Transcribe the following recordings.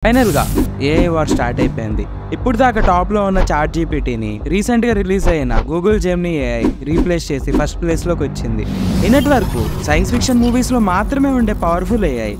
Final గా AI war start అయిపోయింది. ఇప్పుడు దాకా టాప్ లో ఉన్న చాట్ జీపీటీని రీసెంట్ గా రిలీజ్ అయిన గూగుల్ జెమినీ ఏఐ రీప్లేస్ చేసి ఫస్ట్ ప్లేస్ లోకి వచ్చింది. నిన్నటి వరకు సైన్స్ ఫిక్షన్ మూవీస్ లో మాత్రమే ఉండే పవర్ఫుల్ ఏఐ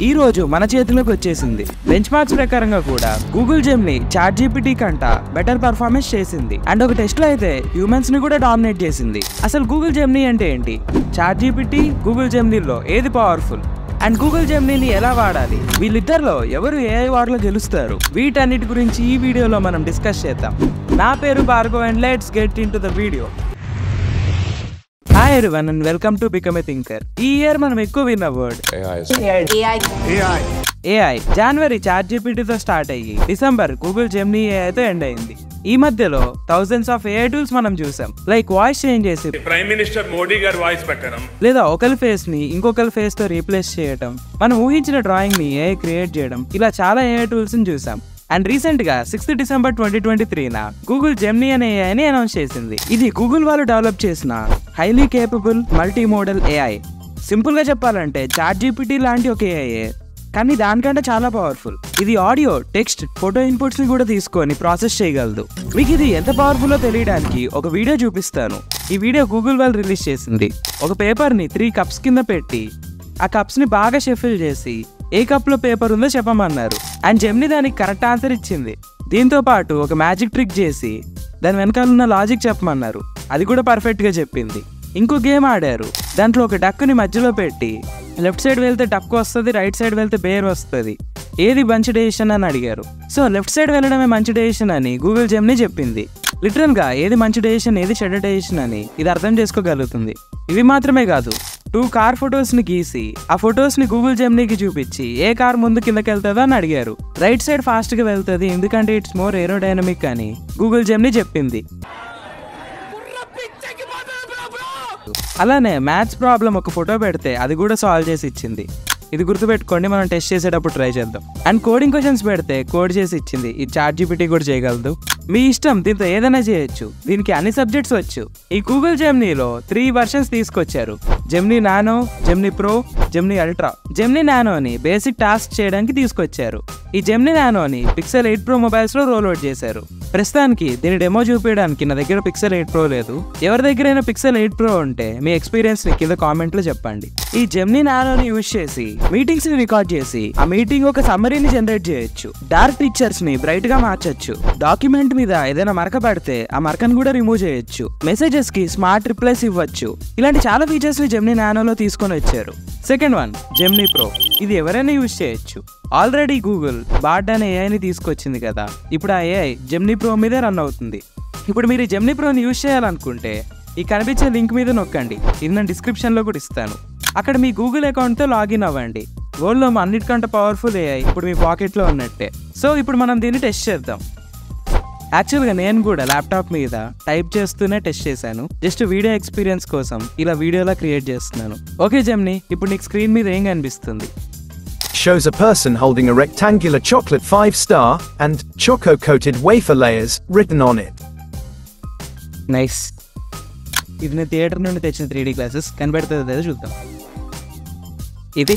ఈ రోజు మన చేతిలోకి వచ్చేసింది. బెంచ్ మార్క్స్ ప్రకారంగా కూడా గూగుల్ జెమినీ చాట్ జీపీటీ కంట బెటర్ పర్ఫార్మెన్స్ చేసింది. అండ్ ఒక టెస్ట్ లో అయితే హ్యూమన్స్ ని కూడా డామినేట్ చేసింది. అసలు గూగుల్ జెమినీ అంటే ఏంటి, చాట్ జీపీటీ గూగుల్ జెమినీలో ఏది పవర్ఫుల్, అండ్ గూగుల్ జెమినీని ఎలా వాడాలి, వీళ్ళిద్దరిలో ఎవరు ఏఐ వార్లో గెలుస్తారు, వీటన్నిటి గురించి ఈ వీడియోలో మనం డిస్కస్ చేద్దాం. నా పేరు Bhargav and let's get in to the video. Hi everyone and welcome to become a thinker. ఈ ఇయర్ మనం ఎక్కువ విన్న వర్డ్ ఏఐ. జనవరి చాట్ జీపీటీతో స్టార్ట్ అయ్యి డిసెంబర్ గూగుల్ జెమినీ ఏఐతో ఎండ్ అయింది. ఈ మధ్యలో థౌజండ్స్ ఆఫ్ ఏఐ టూల్స్ మనం చూసాం. లైక్ వాయిస్ చేంజ్ చేసి ప్రైమ్ మినిస్టర్ మోడీ గారి వాయిస్ పెట్టడం, లేదా ఒకరి ఫేస్ ని ఇంకొకరి ఫేస్ తో రీప్లేస్ చేయడం, మనం ఊహించిన డ్రాయింగ్ ని ఏఐ క్రియేట్ చేయడం, ఇలా చాలా ఏఐ టూల్స్ ని చూసాం. అండ్ రీసెంట్ గా 6th December 2023 గూగుల్ జెమినీ అనే ఏఐని అనౌన్స్ చేసింది. ఇది గూగుల్ వాళ్ళు డెవలప్ చేసిన highly capable multi modal AI. Simple గా చెప్పాలంటే చాట్ జీపీటీ లాంటి ఒక ఏఐ, కానీ దానికంటే చాలా పవర్ఫుల్. ఇది ఆడియో, టెక్స్ట్, ఫోటో ఇన్పుట్స్ ని కూడా తీసుకొని ప్రాసెస్ చేయగలదు. మీకు ఇది ఎంత పవర్ఫుల్లో తెలియడానికి ఒక వీడియో చూపిస్తాను. ఈ వీడియో గూగుల్ వాళ్ళు రిలీజ్ చేసింది. ఒక పేపర్ ని 3 cups కింద పెట్టి ఆ కప్స్ ని బాగా షఫిల్ చేసి ఏ కప్ లో పేపర్ ఉందో చెప్పమన్నారు. అండ్ జెమినీ దానికి కరెక్ట్ ఆన్సర్ ఇచ్చింది. దీంతో పాటు ఒక మ్యాజిక్ ట్రిక్ చేసి దాని వెనకాల ఉన్న లాజిక్ చెప్పమన్నారు. అది కూడా పర్ఫెక్ట్ గా చెప్పింది. ఇంకో గేమ్ ఆడారు. దాంట్లో ఒక డక్కుని మధ్యలో పెట్టి లెఫ్ట్ సైడ్ వెళ్తే డక్ వస్తుంది, రైట్ సైడ్ వెళ్తే బేర్ వస్తుంది, ఏది మంచి డెసిషన్ అని అడిగారు. సో లెఫ్ట్ సైడ్ వెళ్ళడమే మంచి డెసిషన్ అని గూగుల్ జెమినీ చెప్పింది. లిటరల్ గా ఏది మంచి డెసిషన్ ఏది చెడ్డ డెసిషన్ అని ఇది అర్థం చేసుకోగలుగుతుంది. ఇవి మాత్రమే కాదు, 2 కార్ ఫొటోస్ ని గీసి ఆ ఫొటోస్ ని గూగుల్ జెమినీకి చూపించి ఏ కార్ ముందు కిందకి వెళ్తుందో అని అడిగారు. రైట్ సైడ్ ఫాస్ట్ గా వెళ్తుంది ఎందుకంటే ఇట్స్ మోర్ ఏరోడైనమిక్ అని గూగుల్ జెమినీ చెప్పింది. అలానే మ్యాథ్స్ ప్రాబ్లం ఒక ఫోటో పెడితే అది కూడా సాల్వ్ చేసి ఇచ్చింది. ఇది గుర్తుపెట్టుకోండి, మనం టెస్ట్ చేసేటప్పుడు ట్రై చేద్దాం. అండ్ కోడింగ్ క్వశ్చన్స్ పెడితే కోడ్ చేసి ఇచ్చింది. ఈ చాట్ జీపీటీ కూడా చేయగలదు. మీ ఇష్టం, దీంతో ఏదైనా చేయొచ్చు. దీనికి అన్ని సబ్జెక్ట్స్ వచ్చు. ఈ గూగుల్ జెమినీలో 3 వెర్షన్స్ తీసుకొచ్చారు: Gemini Nano, Gemini Pro, Gemini Ultra. Gemini నానోని బేసిక్ టాస్క్ చేయడానికి తీసుకొచ్చారు. ఈ జెమినీ నానోని Pixel 8 Pro మొబైల్స్ లో రోల్ అవుట్ చేశారు. ప్రస్తుతానికి దీని డెమో చూపించడానికి నా దగ్గర Pixel 8 Pro లేదు. ఎవరి దగ్గరైనా Pixel 8 Pro ఉంటే మీ ఎక్స్పీరియన్స్ ని కింద కామెంట్ లో చెప్పండి. ఈ జెమినీ నానోని యూజ్ చేసి మీటింగ్స్ ని రికార్డ్ చేసి ఆ మీటింగ్ ఒక సమ్మరీని జనరేట్ చేయొచ్చు. డార్క్ పిక్చర్స్ ని బ్రైట్ గా మార్చొచ్చు. డాక్యుమెంట్ మీద ఏదైనా మరక పడితే ఆ మరకను కూడా రిమూవ్ చేయొచ్చు. మెసేజెస్ కి స్మార్ట్ రిప్లైస్ ఇవ్వచ్చు. ఇలాంటి చాలా ఫీచర్స్ ని జెమినీ నానోలో తీసుకొని వచ్చారు. Second one Gemini pro. ఇది ఎవరైనా యూజ్ చేయొచ్చు. ఆల్రెడీ గూగుల్ బార్డ్ అనే ఏఐని తీసుకొచ్చింది కదా, ఇప్పుడు ఆ ఏఐ జెమినీ ప్రో మీదే రన్ అవుతుంది. ఇప్పుడు మీరు జెమినీ ప్రోని యూజ్ చేయాలనుకుంటే ఈ కనిపించే లింక్ మీద నొక్కండి. ఇది నేను డిస్క్రిప్షన్లో కూడా ఇస్తాను. అక్కడ మీ గూగుల్ అకౌంట్తో లాగిన్ అవ్వండి. వరల్డ్లో అన్నిటికంటే పవర్ఫుల్ ఏఐ ఇప్పుడు మీ పాకెట్లో ఉన్నట్టే. సో ఇప్పుడు మనం దీన్ని టెస్ట్ చేద్దాం. యాక్చువల్గా నేను కూడా ల్యాప్టాప్ మీద టైప్ చేస్తూనే టెస్ట్ చేశాను. జస్ట్ వీడియో ఎక్స్పీరియన్స్ కోసం ఇలా వీడియోలా క్రియేట్ చేస్తున్నాను. ఓకే జెమినీ, ఇప్పుడు నీకు స్క్రీన్ మీద ఏం కనిపిస్తుంది? Shows a person holding a rectangular chocolate 5-star and choco-coated wafer layers written on it. Nice. ఇది నేను థియేటర్ నుండి తెచ్చిన 3D గ్లాసెస్. కనబడుతుంది లేదో చూద్దాం. ఇది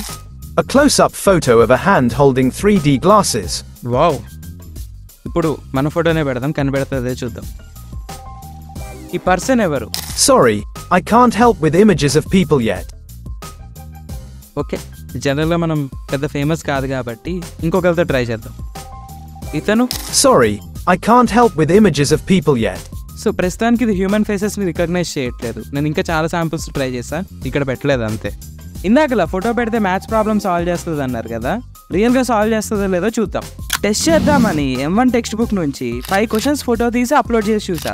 A close-up photo of a hand holding 3D glasses. Wow. ఇప్పుడు మన ఫోటోనే పెడదాం, కనబడుతుంది చూద్దాం. ఈ పర్సన్ ఎవరు? Sorry, I can't help with images of people yet. Okay, జనరల్గా మనం పెద్ద ఫేమస్ కాదు కాబట్టి ఇంకొకరితో ట్రై చేద్దాం. ఇతను Sorry, I can't help with images of people yet. So ప్రస్తుతానికి ఇది హ్యూమన్ ఫేసెస్ని రికగ్నైజ్ చేయట్లేదు. నేను ఇంకా చాలా శాంపుల్స్ ట్రై చేశాను, ఇక్కడ పెట్టలేదు అంతే. ఇందాకలా ఫోటో పెడితే మ్యాథ్స్ ప్రాబ్లమ్ సాల్వ్ చేస్తుంది అన్నారు కదా, రియల్గా సాల్వ్ చేస్తుందో లేదో చూద్దాం. టెస్ట్ చేద్దామని M1 టెక్స్ట్ బుక్ నుంచి 5 క్వశ్చన్స్ ఫోటో తీసి అప్లోడ్ చేసి చూసా.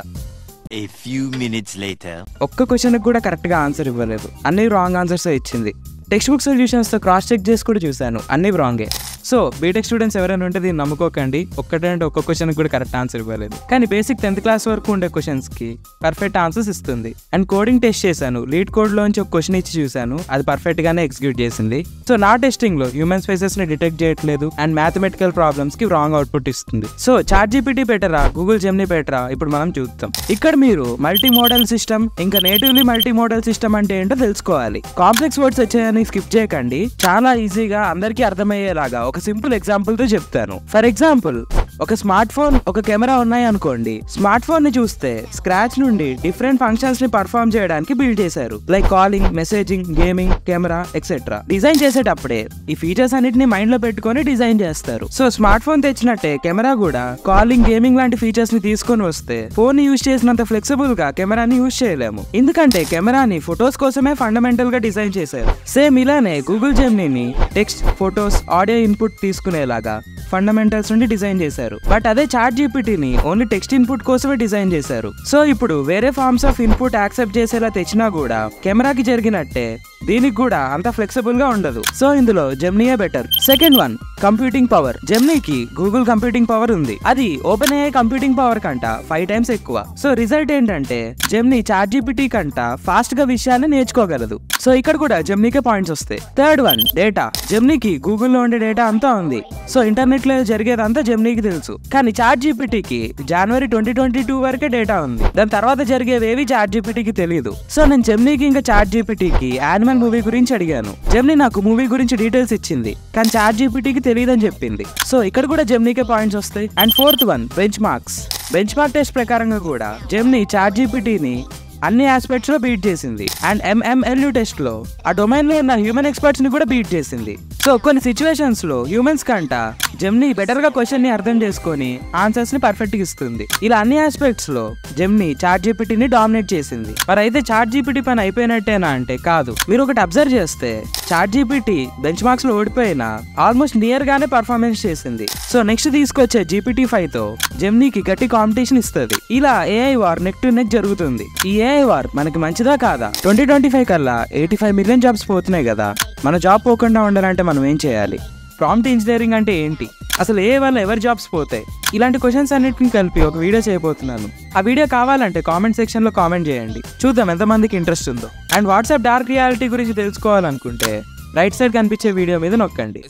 A few minutes later. ఒక్క క్వశ్చన్కి కూడా కరెక్ట్గా ఆన్సర్ ఇవ్వలేదు. అన్ని రాంగ్ ఆన్సర్స్ ఇచ్చింది. టెక్స్ట్ బుక్ సొల్యూషన్స్తో క్రాస్ చెక్ చేసి కూడా చూశాను, అన్ని రాంగే. సో బీటెక్ స్టూడెంట్స్ ఎవరైనా ఉంటే దీన్ని నమ్ముకోకండి. ఒక్కటంటే ఒక్క క్వశ్చన్కి కూడా కరెక్ట్ ఆన్సర్ ఇవ్వలేదు. కానీ బేసిక్ 10th క్లాస్ వరకు ఉండే క్వశ్చన్స్కి పర్ఫెక్ట్ ఆన్సర్స్ ఇస్తుంది. అండ్ కోడింగ్ టెస్ట్ చేశాను. లీడ్ కోడ్లోంచి ఒక క్వశ్చన్ ఇచ్చి చూశాను, అది పర్ఫెక్ట్గానే ఎగ్జిక్యూట్ చేసింది. సో నా టెస్టింగ్లో హ్యూమన్ ఫేసెస్ని డిటెక్ట్ చేయట్లేదు అండ్ మ్యాథమెటికల్ ప్రాబ్లమ్స్కి రాంగ్ అవుట్పుట్ ఇస్తుంది. సో చాట్ జీపీటీ బెటరా, గూగుల్ జెమినీ బెటరా, ఇప్పుడు మనం చూద్దాం. ఇక్కడ మీరు మల్టీ మోడల్ సిస్టమ్ ఇంకా నేటివ్లీ మల్టీ మోడల్ సిస్టమ్ అంటే ఏంటో తెలుసుకోవాలి. కాంప్లెక్స్ వర్డ్స్ వచ్చాయని స్కిప్ చేయకండి. చాలా ఈజీగా అందరికీ అర్థమయ్యేలాగా ఒక ఒక సింపుల్ ఎగ్జాంపుల్ తో చెప్తాను. ఫర్ ఎగ్జాంపుల్, ఒక స్మార్ట్ ఫోన్, ఒక కెమెరా ఉన్నాయి అనుకోండి. స్మార్ట్ ఫోన్ ని చూస్తే స్క్రాచ్ నుండి డిఫరెంట్ ఫంక్షన్స్ ని పర్ఫార్మ్ చేయడానికి బిల్డ్ చేశారు. Like calling, messaging, gaming, camera etcetera. Design చేసేటప్పుడే ఈ ఫీచర్స్ అన్నిటిని మైండ్ లో పెట్టుకొని డిజైన్ చేస్తారు. సో స్మార్ట్ ఫోన్ తెచ్చినట్టే కెమెరా కూడా కాలింగ్, గేమింగ్ లాంటి ఫీచర్స్ ని తీసుకొని వస్తే ఫోన్ ని యూజ్ చేసినంత ఫ్లెక్సిబుల్ గా కెమెరాని యూజ్ చేయలేము. ఎందుకంటే కెమెరాని ఫొటోస్ కోసమే ఫండమెంటల్ గా డిజైన్ చేశారు. సేమ్ ఇలానే గూగుల్ జెమినీని టెక్స్ట్, ఫొటోస్, ఆడియో ఇన్పుట్ తీసుకునేలాగా ఫండమెంటల్స్ నుండి డిజైన్ చేశారు. బట్ అదే చాట్ జీపీటీని ఓన్లీ టెక్స్ట్ ఇన్పుట్ కోసమే డిజైన్ చేశారు. సో ఇప్పుడు వేరే ఫార్మ్స్ ఆఫ్ ఇన్పుట్ యాక్సెప్ట్ చేసేలా తెచ్చినా కూడా కెమెరాకి జరిగినట్టే దీనికి కూడా అంత ఫ్లెక్సిబుల్ గా ఉండదు. సో ఇందులో జెమినీయే better. Second one, computing power. జెమినీకి గూగుల్ కంప్యూటింగ్ పవర్ ఉంది. అది ఓపెన్ ఏఐ కంప్యూటింగ్ పవర్ కంట 5 times ఎక్కువ. సో రిజల్ట్ ఏంటంటే జెమినీ చాట్ జీపీటీ కంట ఫాస్ట్ గా విషయాన్ని నేర్చుకోగలదు. సో ఇక్కడ కూడా జెమినీకే పాయింట్స్ వస్తాయి. Third one, data. జెమినీకి గూగుల్లో ఉండే డేటా అంతా ఉంది. సో ఇంటర్నెట్ లో జరిగేదంతా జెమినీకి తెలుసు. కానీ చాట్ జీపీటీకి జనవరి 2022 వరకే డేటా ఉంది. దాని తర్వాత జరిగేవేవి చాట్ జీపీటీకి తెలియదు. సో నేను జెమినీకి ఇంకా చాట్ జీపీటీకి యానిమల్ మూవీ గురించి అడిగాను. జెమినీ నాకు మూవీ గురించి డీటెయిల్స్ ఇచ్చింది, కానీ చాట్ జీపీటీకి తెలియదని చెప్పింది. సో ఇక్కడ కూడా జెమినీకే పాయింట్స్ వస్తాయి. And fourth one, bench marks. Bench mark test ప్రకారంగా కూడా జెమినీ చాట్ జీపీటీని అన్ని ఆస్పెక్ట్స్ లో బీట్ చేసింది. అండ్ MMLU టెస్ట్ లో ఆ డొమైన్ లో ఉన్న హ్యూమన్ ఎక్స్పర్ట్స్ ని కూడా బీట్ చేసింది. సో కొన్ని సిచ్యువేషన్స్ లో హ్యూమన్స్ కంట జెమినీ బెటర్ గా క్వశ్చన్ ని అర్థం చేసుకొని ఆన్సర్స్ ని పర్ఫెక్ట్ గా ఇస్తుంది. ఇలా అన్ని ఆస్పెక్ట్స్ లో జెమినీ చాట్ జీపీటీని డామినేట్ చేసింది. మరి అయితే చాట్ జీపీటీ పని అయిపోయినట్టేనా అంటే కాదు. మీరు ఒకటి అబ్జర్వ్ చేస్తే చాట్ జీపీటీ బెంచ్ మార్క్స్ లో ఓడిపోయినా ఆల్మోస్ట్ నియర్ గానే పర్ఫార్మెన్స్ చేసింది. సో నెక్స్ట్ తీసుకొచ్చే GPT-5 తో జెమినీకి గట్టి కాంపిటీషన్ ఇస్తుంది. ఇలా AI war neck to neck జరుగుతుంది. ఈ AI వార్ మనకి మంచిదా కాదా? 2025 కల్లా 85 మిలియన్ జాబ్స్ పోతున్నాయి కదా. మన జాబ్ పోకుండా ఉండాలంటే మనం ఏం చేయాలి? ప్రాంప్ట్ ఇంజనీరింగ్ అంటే ఏంటి? అసలు AI వల్ల ఎవరి జాబ్స్ పోతాయి? ఇలాంటి క్వశ్చన్స్ అన్నిటిని కలిపి ఒక వీడియో చేయబోతున్నాను. ఆ వీడియో కావాలంటే కామెంట్ సెక్షన్ లో కామెంట్ చేయండి. చూద్దాం ఎంతమందికి ఇంట్రెస్ట్ ఉందో. అండ్ వాట్సాప్ డార్క్ రియాలిటీ గురించి తెలుసుకోవాలనుకుంటే రైట్ సైడ్ కనిపించే వీడియో మీద నొక్కండి.